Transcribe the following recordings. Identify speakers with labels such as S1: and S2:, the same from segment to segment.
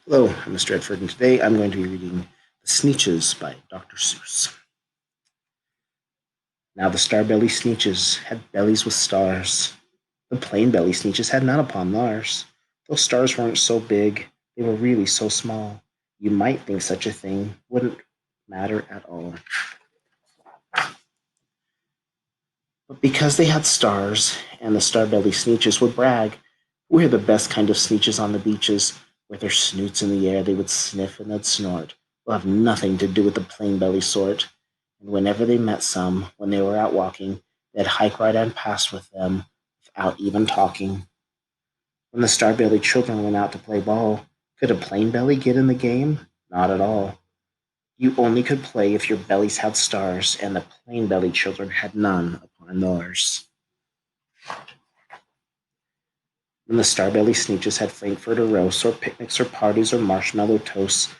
S1: Hello, I'm Mr. Edford, and today I'm going to be reading The Sneetches by Dr. Seuss. Now the star-belly Sneetches had bellies with stars. The plain-belly Sneetches had none upon theirs. Those stars weren't so big, they were really so small. You might think such a thing wouldn't matter at all. But because they had stars, and the star-belly Sneetches would brag, we're the best kind of Sneetches on the beaches. With their snoots in the air, they would sniff and they'd snort. We'll have nothing to do with the plain-belly sort. And whenever they met some, when they were out walking, they'd hike right on past with them without even talking. When the star-belly children went out to play ball, could a plain-belly get in the game? Not at all. You only could play if your bellies had stars, and the plain-belly children had none upon theirs. When the star-belly Sneetches had frankfurter roasts, or picnics, or parties, or marshmallow toasts,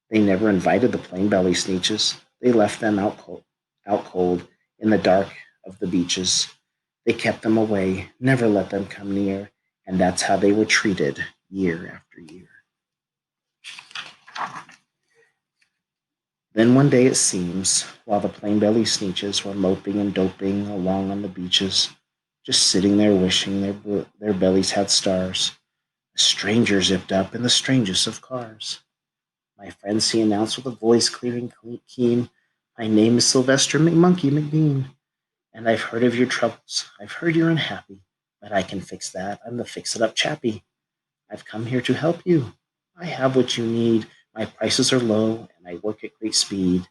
S1: they never invited the plain-belly Sneetches. They left them out cold in the dark of the beaches. They kept them away, never let them come near, and that's how they were treated year after year. Then one day it seems, while the plain-belly Sneetches were moping and doping along on the beaches, just sitting there wishing their bellies had stars, a stranger zipped up in the strangest of cars. "My friends," he announced with a voice clear and keen, "my name is Sylvester McMonkey McBean, and I've heard of your troubles. I've heard you're unhappy, but I can fix that. I'm the fix-it-up chappie. I've come here to help you. I have what you need. My prices are low, and I work at great speed,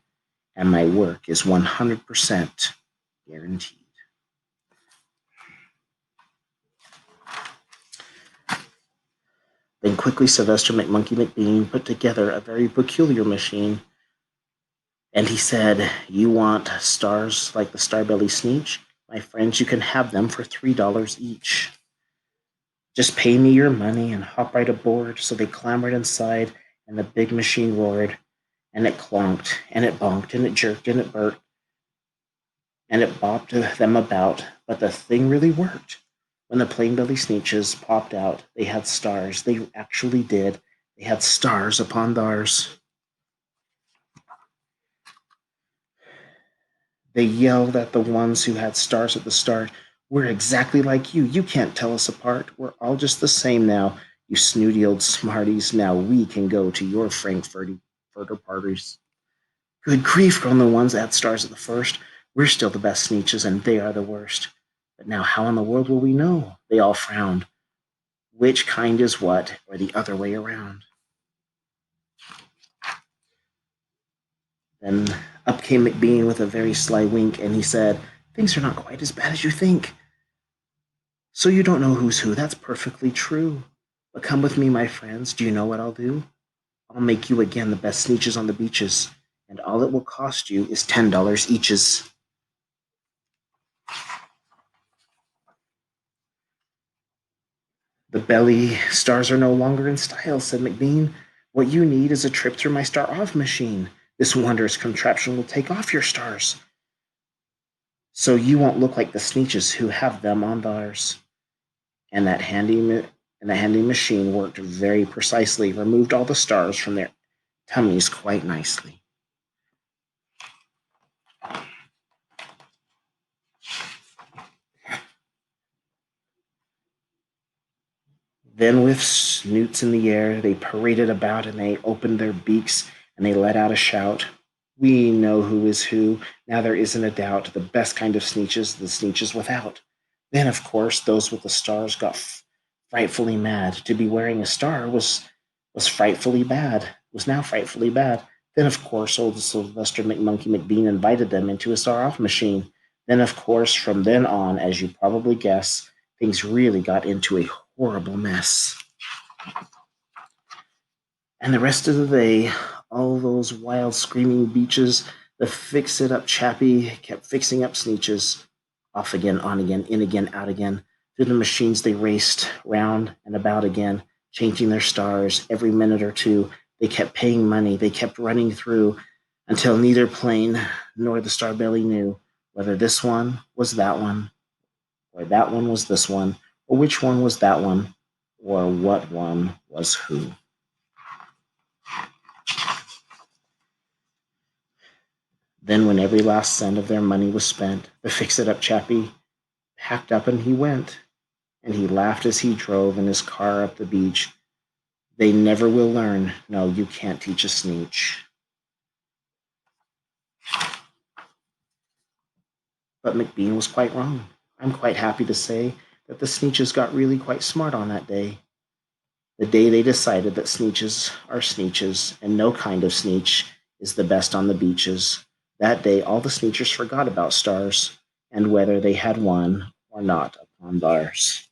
S1: and my work is 100% guaranteed." Then quickly Sylvester McMonkey McBean put together a very peculiar machine, and he said, "You want stars like the Starbelly Sneetch? My friends, you can have them for $3 each. Just pay me your money and hop right aboard." So they clambered inside, and the big machine roared, and it clonked, and it bonked, and it jerked, and it burnt, and it bopped them about. But the thing really worked. When the plain belly Sneetches popped out, they had stars. They actually did. They had stars upon theirs. They yelled at the ones who had stars at the start. "We're exactly like you. You can't tell us apart. We're all just the same now. You snooty old smarties. Now we can go to your Frankfurter parties." "Good grief," groaned the ones that had stars at the first. "We're still the best Sneetches, and they are the worst. But now how in the world will we know?" They all frowned. "Which kind is what, or the other way around?" Then up came McBean with a very sly wink, and he said, "Things are not quite as bad as you think. So you don't know who's who. That's perfectly true. But come with me, my friends. Do you know what I'll do? I'll make you again the best Sneetches on the beaches, and all it will cost you is $10 eaches." "The belly stars are no longer in style," said McBean. "What you need is a trip through my star off machine. This wondrous contraption will take off your stars, so you won't look like the Sneetches who have them on theirs." And that handy machine worked very precisely, removed all the stars from their tummies quite nicely. Then, with snoots in the air, they paraded about, and they opened their beaks, and they let out a shout. "We know who is who. Now there isn't a doubt. The best kind of Sneetches, the Sneetches without." Then, of course, those with the stars got frightfully mad. To be wearing a star was frightfully bad. Was now frightfully bad. Then, of course, old Sylvester McMonkey McBean invited them into his star off machine. Then, of course, from then on, as you probably guess, things really got into a horrible mess. And the rest of the day, all those wild screaming beaches, the fix it up chappie kept fixing up Sneetches. Off again, on again, in again, out again. Through the machines they raced, round and about again, changing their stars every minute or two. They kept paying money, they kept running through, until neither plane nor the Starbelly knew whether this one was that one, or that one was this one, or which one was that one, or what one was who. Then, when every last cent of their money was spent, the fix-it-up chappie packed up and he went, and he laughed as he drove in his car up the beach. They never will learn. No, you can't teach a Sneetch. But McBean was quite wrong. I'm quite happy to say that the Sneetches got really quite smart on that day. The day they decided that Sneetches are Sneetches, and no kind of Sneetch is the best on the beaches. That day all the Sneetchers forgot about stars, and whether they had won or not upon bars.